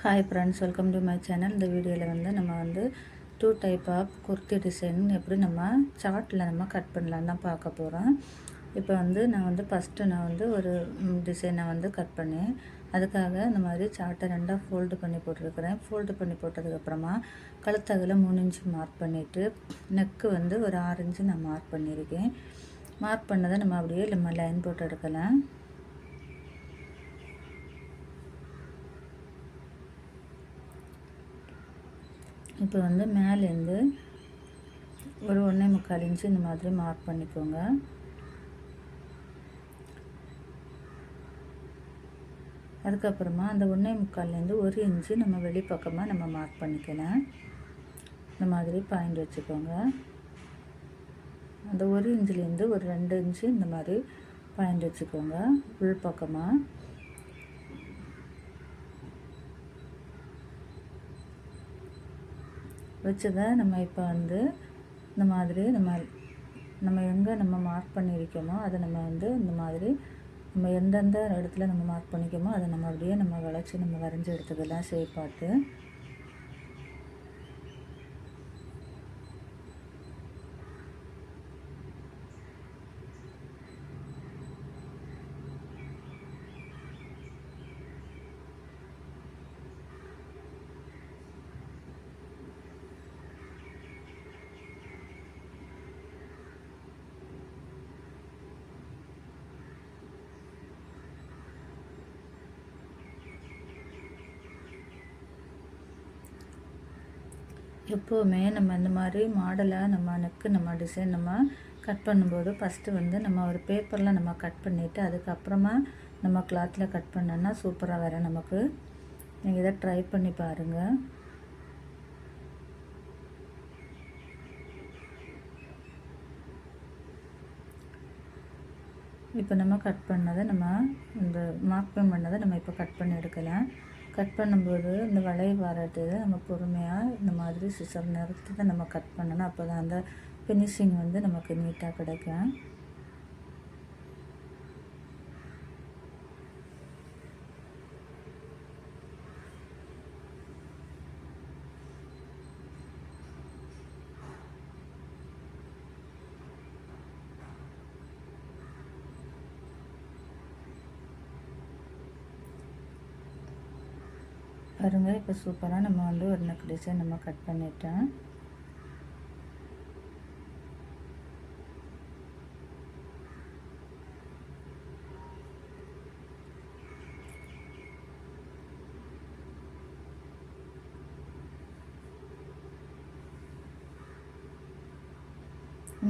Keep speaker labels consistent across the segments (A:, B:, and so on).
A: Hi friends, welcome to my channel. இந்த வீடியோவில் நம்ம 2 டைப் ஆஃப் குர்த்தி டிசைன் எப்படி நம்ம சார்ட்டில் நம்ம கட் பண்ணலான்னு தான் பார்க்க போகிறோம். இப்போ நான் ஃபஸ்ட்டு ஒரு டிசைனை கட் பண்ணேன். அதுக்காக இந்த மாதிரி சார்ட்டை 2ஆக ஃபோல்டு பண்ணி போட்டிருக்கிறேன். ஃபோல்டு பண்ணி போட்டதுக்கப்புறமா கழுத்தகல 3 இன்ச்சு மார்க் பண்ணிவிட்டு நெக்கு ஒரு 6 இன்ச்சு நான் மார்க் பண்ணியிருக்கேன். மார்க் பண்ணதை நம்ம அப்படியே லைன் போட்டு எடுக்கலாம். இப்போ மேலேருந்து ஒரு 1.25 இன்ச்சு இந்த மாதிரி மார்க் பண்ணிக்கோங்க. அதுக்கப்புறமா அந்த 1.25லேருந்து 1 இன்ச்சு நம்ம வெளிப்பக்கமாக நம்ம மார்க் பண்ணிக்கலாம். இந்த மாதிரி பாயிண்ட் வச்சுக்கோங்க. அந்த 1 இன்ச்சுலேருந்து ஒரு 2 இன்ச்சு இந்த மாதிரி பாயிண்ட் வச்சுக்கோங்க உள் பக்கமாக. வச்சதை நம்ம இப்போ இந்த மாதிரி நம்ம எங்கே நம்ம மார்க் பண்ணியிருக்கோமோ அதை நம்ம இந்த மாதிரி நம்ம எந்தெந்த இடத்துல நம்ம மார்க் பண்ணிக்கோமோ அதை நம்ம அப்படியே நம்ம வளைச்சி நம்ம வரைஞ்சி எடுத்துக்கலாம் ஷேப் பார்த்து. எப்போவுமே நம்ம இந்த மாதிரி மாடலாக நம்ம நெக்கு நம்ம டிசைன் நம்ம கட் பண்ணும்போது ஃபஸ்ட்டு நம்ம ஒரு பேப்பரில் நம்ம கட் பண்ணிவிட்டு அதுக்கப்புறமா நம்ம கிளாத்தில் கட் பண்ணோன்னா சூப்பராக வரும் நமக்கு. நீங்கள் இதை ட்ரை பண்ணி பாருங்கள். இப்போ நம்ம கட் பண்ணதை நம்ம இந்த மார்க் பண்ணதை நம்ம இப்போ கட் பண்ணி எடுக்கலாம். கட் பண்ணும்போது இந்த வளைவு வர்றது நம்ம பொறுமையாக இந்த மாதிரி சிசர் நிறுத்தி நம்ம கட் பண்ணணும். அப்போ தான் அந்த ஃபினிஷிங் நமக்கு நீட்டாக கிடைக்கும். பாருங்கள், இப்போ சூப்பராக நம்ம ஒரு நெக் டிசைன் நம்ம கட் பண்ணிட்டோம்.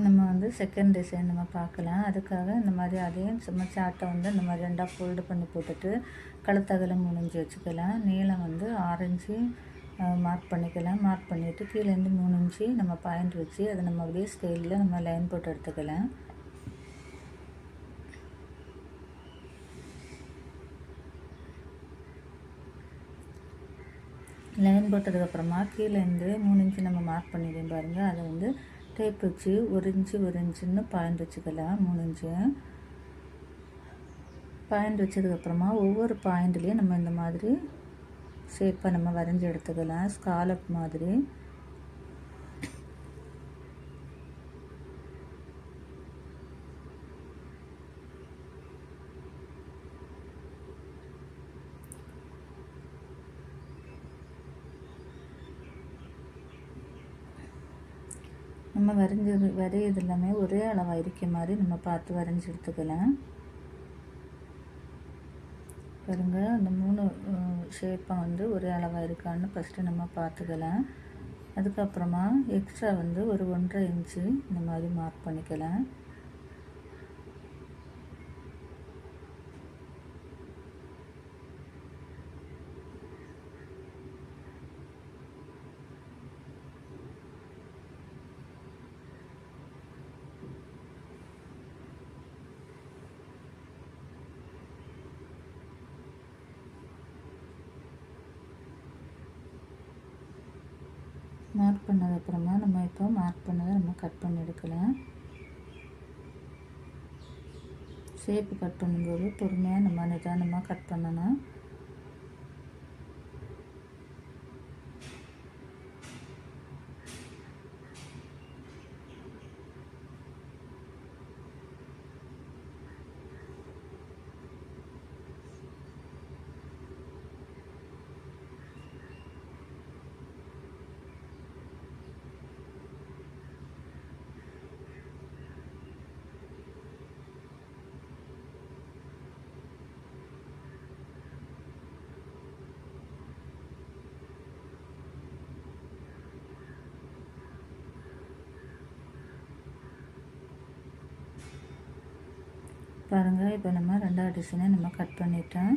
A: நம்ம செகண்ட் டிசைன் நம்ம பார்க்கலாம். அதுக்காக இந்த மாதிரி அதையும் சும்மா சார்ட்டை இந்த மாதிரி 2ஆக ஃபோல்டு பண்ணி போட்டுட்டு கழுத்தகல 3 இன்ச்சு வச்சுக்கலாம். நீளம் 6 இன்ச்சு மார்க் பண்ணிக்கலாம். மார்க் பண்ணிவிட்டு கீழேருந்து 3 இன்ச்சு நம்ம பாயிண்ட் வச்சு அதை நம்ம அப்படியே ஸ்கேலில் நம்ம லைன் போட்டு எடுத்துக்கலாம். லைன் போட்டதுக்கப்புறமா கீழேருந்து 3 இன்ச்சு நம்ம மார்க் பண்ணிடுவோம் பாருங்கள். அதை டேப் வச்சு 1 இன்ச்சுன்னு பாயிண்ட் வச்சுக்கலாம். 3 இன்ச்சு பாயிண்ட் வச்சதுக்கப்புறமா ஒவ்வொரு பாயிண்ட்லேயும் நம்ம இந்த மாதிரி ஷேப்பை நம்ம வரைஞ்சி எடுத்துக்கலாம் ஸ்காலப் மாதிரி. நம்ம வரையது எல்லாமே ஒரே அளவாக இருக்க மாதிரி நம்ம பார்த்து வரைஞ்சி எடுத்துக்கலாம். பாருங்க, அந்த 3 ஷேப்பை ஒரே அளவாக இருக்கான்னு ஃபஸ்ட்டு நம்ம பார்த்துக்கலாம். அதுக்கப்புறமா எக்ஸ்ட்ரா ஒரு 1.5 இன்ச்சு இந்த மாதிரி மார்க் பண்ணிக்கலாம். மார்க் பண்ணதுக்கப்புறமா நம்ம இப்போ மார்க் பண்ணதை நம்ம கட் பண்ணி எடுக்கலாம். ஷேப்பு கட் பண்ணும்போது பொறுமையாக நம்ம நிதானமாக கட் பண்ணணும். பாருங்கள். இப்போ நம்ம 2வது டிசைனை நம்ம கட் பண்ணிட்டோம்.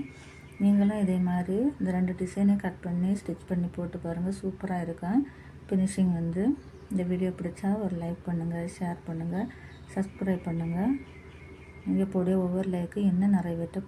A: நீங்களும் இதே மாதிரி இந்த 2 டிசைனையும் கட் பண்ணி ஸ்டிச் பண்ணி போட்டு பாருங்கள். சூப்பராக இருக்கும் ஃபினிஷிங் வந்து. இந்த வீடியோ பிடிச்சா ஒரு லைக் பண்ணுங்கள், ஷேர் பண்ணுங்கள், சப்ஸ்கிரைப் பண்ணுங்கள். நீங்கள் போட ஒவ்வொரு லைக்கு இன்னும் நிறைவேற்ற